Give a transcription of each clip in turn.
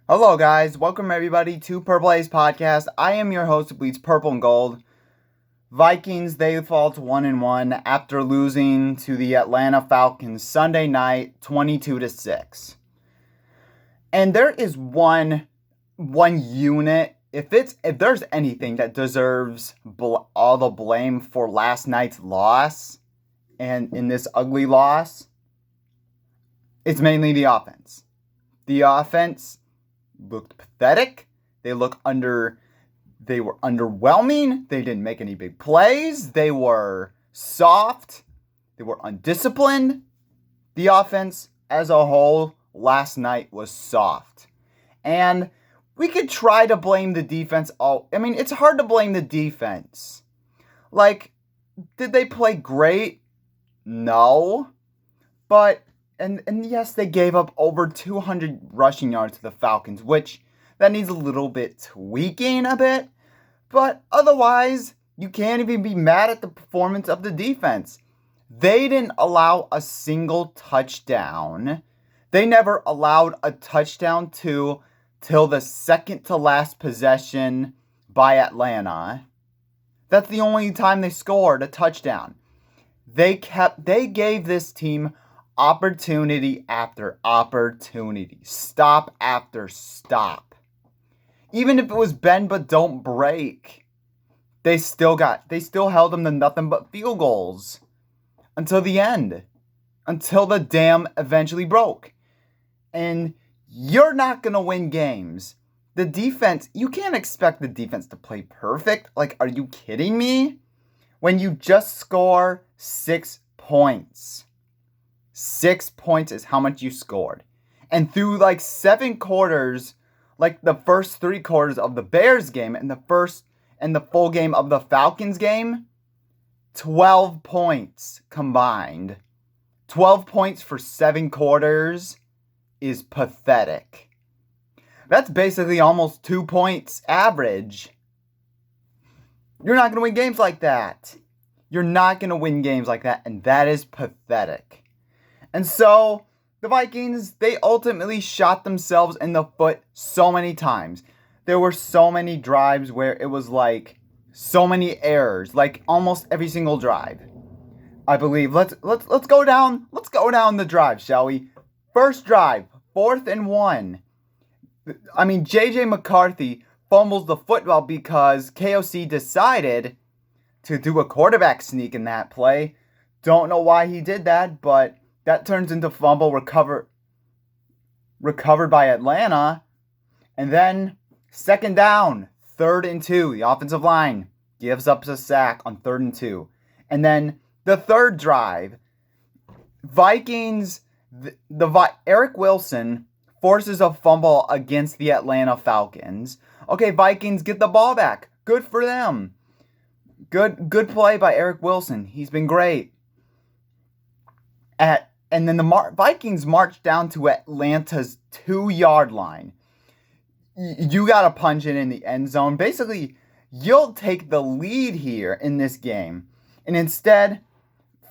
Hello, guys. Welcome, everybody, to Purple A's podcast. I am your host, who bleeds purple and gold. Vikings, they fall to 1-1 after losing to the Atlanta Falcons Sunday night, 22-6. And there is one unit. If there's anything that deserves all the blame for last night's loss, and in this ugly loss, it's mainly the offense. The offense looked pathetic. They were underwhelming. They didn't make any big plays. They were soft. They were undisciplined. The offense as a whole last night was soft. And we could try to blame the defense. It's hard to blame the defense. Did they play great? No. But And yes, they gave up over 200 rushing yards to the Falcons, which that needs a little bit tweaking a bit. But otherwise, you can't even be mad at the performance of the defense. They didn't allow a single touchdown. They never allowed a touchdown till the second to last possession by Atlanta. That's the only time they scored a touchdown. They gave this team opportunity after opportunity, stop after stop. Even if it was bend but don't break, they still held them to nothing but field goals until the end, until the dam eventually broke. And you're not gonna win games. The defense, you can't expect the defense to play perfect. Are you kidding me? When you just score 6 points. 6 points is how much you scored. And through 7 quarters, the first 3 quarters of the Bears game and the full game of the Falcons game, 12 points combined. 12 points for 7 quarters is pathetic. That's basically almost 2 points average. You're not going to win games like that. You're not going to win games like that, and that is pathetic. And so, the Vikings, they ultimately shot themselves in the foot so many times. There were so many drives where it was so many errors, almost every single drive. I believe. Let's go down the drive, shall we? First drive, 4th and 1. J.J. McCarthy fumbles the football because KOC decided to do a quarterback sneak in that play. Don't know why he did that, but that turns into fumble recovered by Atlanta. And then, second down, 3rd and 2. The offensive line gives up a sack on 3rd and 2. And then the third drive, Vikings, Eric Wilson forces a fumble against the Atlanta Falcons. Okay, Vikings get the ball back. Good for them. Good play by Eric Wilson. He's been great. And then the Vikings march down to Atlanta's 2-yard line. You got to punch it in the end zone. Basically, you'll take the lead here in this game. And instead,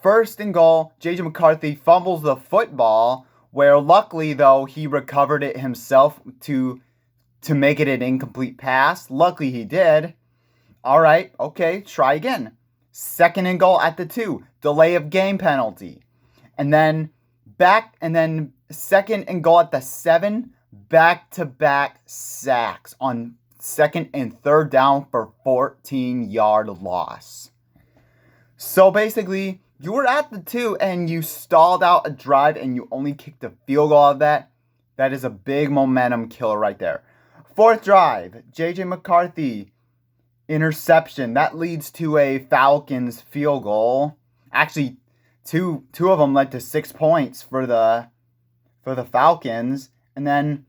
1st and goal, J.J. McCarthy fumbles the football, where luckily, though, he recovered it himself to make it an incomplete pass. Luckily, he did. All right, okay, try again. 2nd and goal at the 2, delay of game penalty. And then 2nd and goal at the 7, back-to-back sacks on 2nd and 3rd down for 14-yard loss. So basically, you were at the 2 and you stalled out a drive and you only kicked a field goal of that. That is a big momentum killer right there. 4th drive, J.J. McCarthy, interception. That leads to a Falcons field goal. Actually, two of them led to 6 points for the Falcons. And then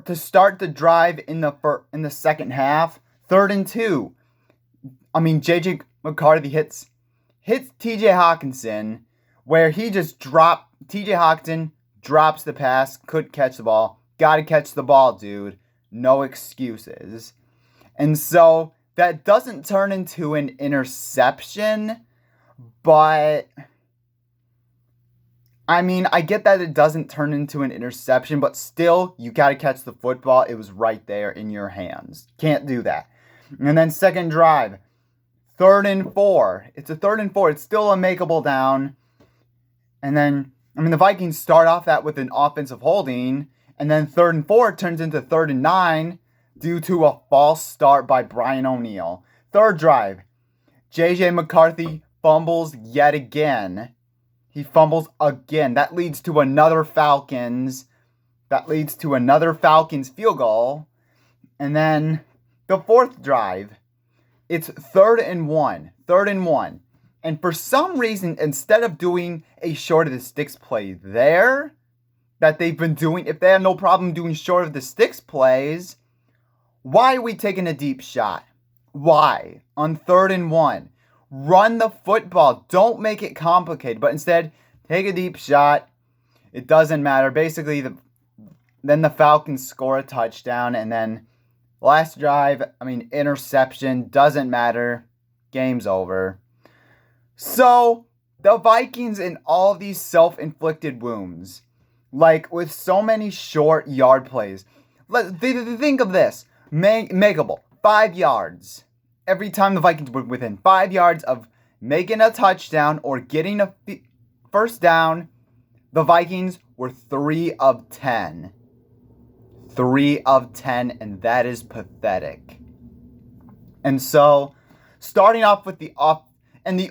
to start the drive in the second half, 3rd and 2. J.J. McCarthy hits T.J. Hawkinson, where he just dropped. T.J. Hawkinson drops the pass, couldn't catch the ball. Gotta catch the ball, dude. No excuses. And so that doesn't turn into an interception, but I mean, I get that it doesn't turn into an interception, but still, you got to catch the football. It was right there in your hands. Can't do that. And then second drive, 3rd and 4. It's a 3rd and 4. It's still a makeable down. And then, I mean, the Vikings start off that with an offensive holding. And then 3rd and 4 turns into 3rd and 9 due to a false start by Brian O'Neill. Third drive, J.J. McCarthy fumbles yet again. He fumbles again. That leads to another Falcons. Field goal. And then the fourth drive, it's 3rd and 1. And for some reason, instead of doing a short of the sticks play there, that they've been doing, if they have no problem doing short of the sticks plays, why are we taking a deep shot? Why? On 3rd and 1. Run the football. Don't make it complicated, but instead, take a deep shot. It doesn't matter. Basically, then the Falcons score a touchdown, and then last drive, interception. Doesn't matter. Game's over. So, the Vikings in all of these self-inflicted wounds, like with so many short yard plays. Think of this. Makeable. 5 yards. Every time the Vikings were within 5 yards of making a touchdown or getting a first down, the Vikings were 3 of 10. 3 of 10, and that is pathetic. And so, starting off with the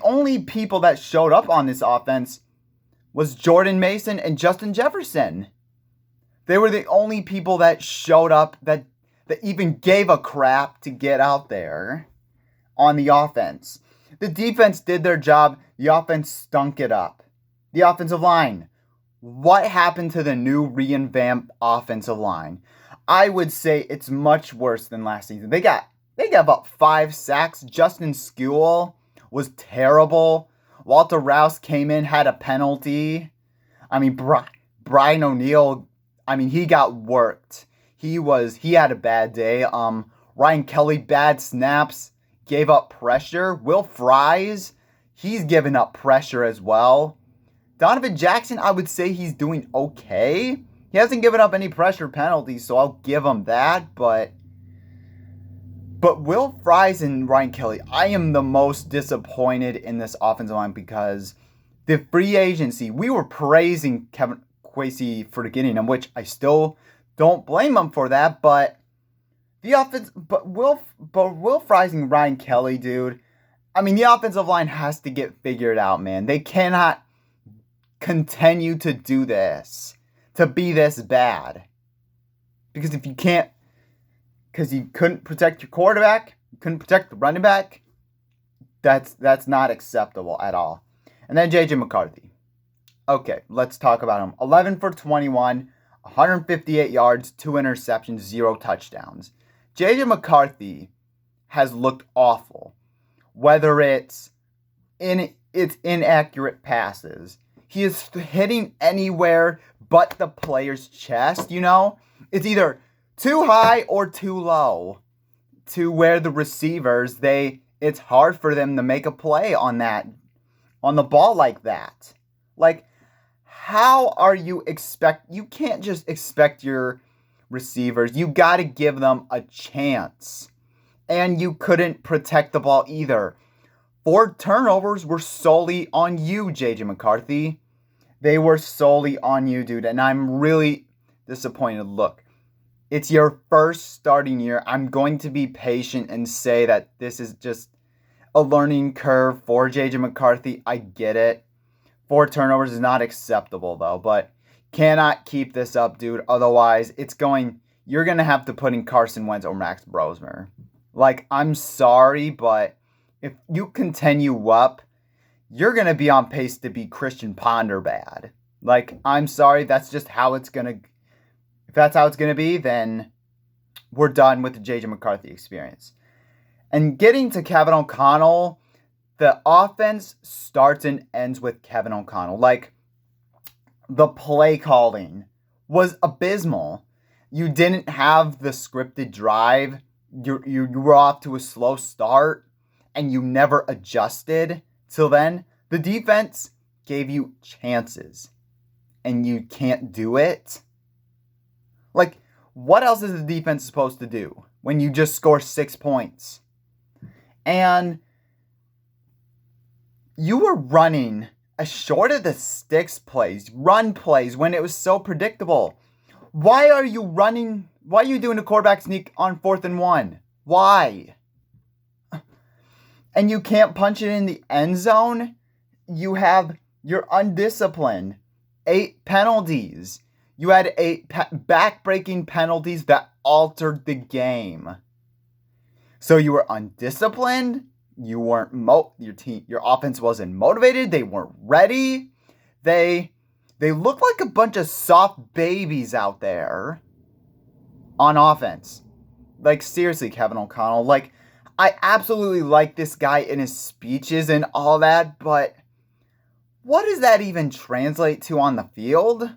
only people that showed up on this offense was Jordan Mason and Justin Jefferson. They were the only people that showed up that even gave a crap to get out there on the offense. The defense did their job. The offense stunk it up. The offensive line. What happened to the new revamped offensive line? I would say it's much worse than last season. They got about 5 sacks. Justin Skule was terrible. Walter Rouse came in, had a penalty. Brian O'Neill, he got worked. He had a bad day. Ryan Kelly, bad snaps. Gave up pressure. Will Fries, he's given up pressure as well. Donovan Jackson, I would say he's doing okay. He hasn't given up any pressure penalties, so I'll give him that. But Will Fries and Ryan Kelly, I am the most disappointed in this offensive line because the free agency, we were praising Kevin Kwesi for getting him, which I still don't blame him for that, but the offense, Will Fries and Ryan Kelly, dude. The offensive line has to get figured out, man. They cannot continue to do this, to be this bad. Because if you can't, because you couldn't protect your quarterback, you couldn't protect the running back, that's not acceptable at all. And then J.J. McCarthy. Okay, let's talk about him. 11 for 21, 158 yards, 2 interceptions, 0 touchdowns. J.J. McCarthy has looked awful. Whether it's inaccurate passes, he is hitting anywhere but the player's chest, It's either too high or too low to where the receivers, it's hard for them to make a play on the ball like that. Like, how are you can't just expect your receivers. You got to give them a chance. And you couldn't protect the ball either. 4 turnovers were solely on you, J.J. McCarthy. They were solely on you, dude. And I'm really disappointed. Look, it's your first starting year. I'm going to be patient and say that this is just a learning curve for J.J. McCarthy. I get it. 4 turnovers is not acceptable, though. But cannot keep this up, dude. Otherwise, you're going to have to put in Carson Wentz or Max Brosmer. Like, I'm sorry, but if you continue up, you're going to be on pace to be Christian Ponder bad. Like, I'm sorry, that's just how it's going to... If that's how it's going to be, then we're done with the J.J. McCarthy experience. And getting to Kevin O'Connell, the offense starts and ends with Kevin O'Connell. Like, the play calling was abysmal. You didn't have the scripted drive. You were off to a slow start, and you never adjusted till then. The defense gave you chances. and you can't do it? Like, what else is the defense supposed to do when you just score 6 points? And you were running a short of the sticks plays, run plays, when it was so predictable. Why are you running? Why are you doing a quarterback sneak on 4th and 1? Why? And you can't punch it in the end zone? You're undisciplined. 8 penalties. You had 8 back-breaking penalties that altered the game. So you were undisciplined. You weren't your offense wasn't motivated. They weren't ready. They looked like a bunch of soft babies out there on offense. Like, seriously, Kevin O'Connell. Like, I absolutely like this guy in his speeches and all that, but what does that even translate to on the field?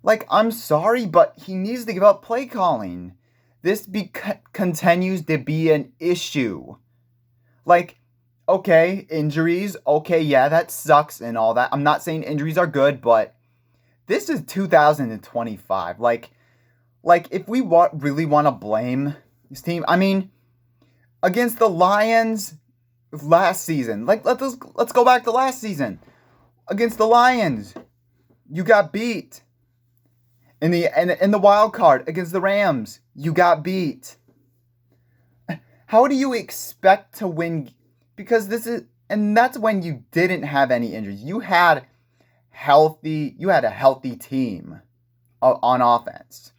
Like, I'm sorry, but he needs to give up play calling. This continues to be an issue. Like, okay, injuries, okay, yeah, that sucks and all that. I'm not saying injuries are good, but this is 2025. Like if we really want to blame this team, I mean, against the Lions last season, like let's go back to last season. Against the Lions, you got beat. In the wild card against the Rams, you got beat. How do you expect to win? Because that's when you didn't have any injuries. You had a healthy team on offense.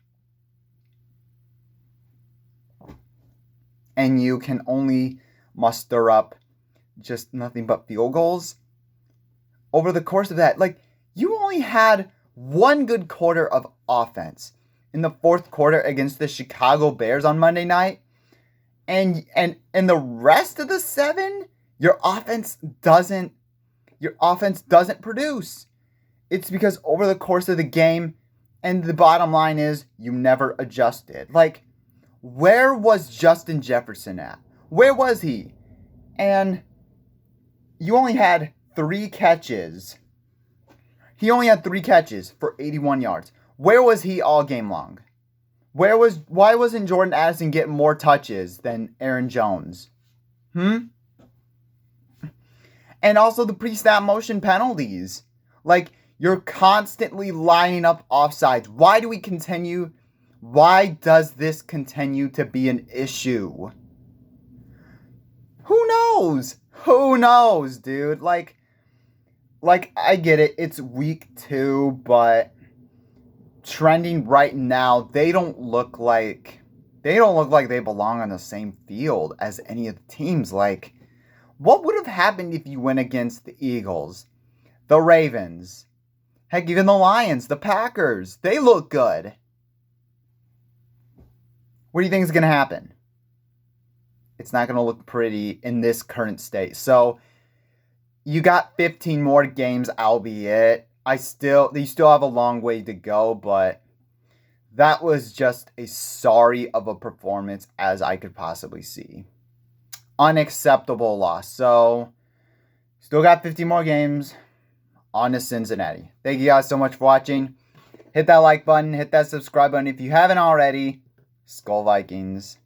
And you can only muster up just nothing but field goals. Over the course of that, like, you only had one good quarter of offense in the 4th quarter against the Chicago Bears on Monday night. And the rest of the 7, your offense doesn't produce. It's because over the course of the game, and the bottom line is you never adjusted. Like, where was Justin Jefferson at? Where was he? And you only had 3 catches. He only had 3 catches for 81 yards. Where was he all game long? Why wasn't Jordan Addison getting more touches than Aaron Jones? And also the pre-snap motion penalties. Like, you're constantly lining up offsides. Why does this continue to be an issue? Who knows, dude? Like, I get it. It's week 2, but trending right now, they don't look like they belong on the same field as any of the teams. Like, what would have happened if you went against the Eagles, the Ravens, heck, even the Lions, the Packers? They look good. What do you think is going to happen? It's not going to look pretty in this current state. So, you got 15 more games, albeit you still have a long way to go, but that was just as sorry of a performance as I could possibly see. Unacceptable loss. So, still got 15 more games on to Cincinnati. Thank you guys so much for watching. Hit that like button, hit that subscribe button if you haven't already. Skol Vikings.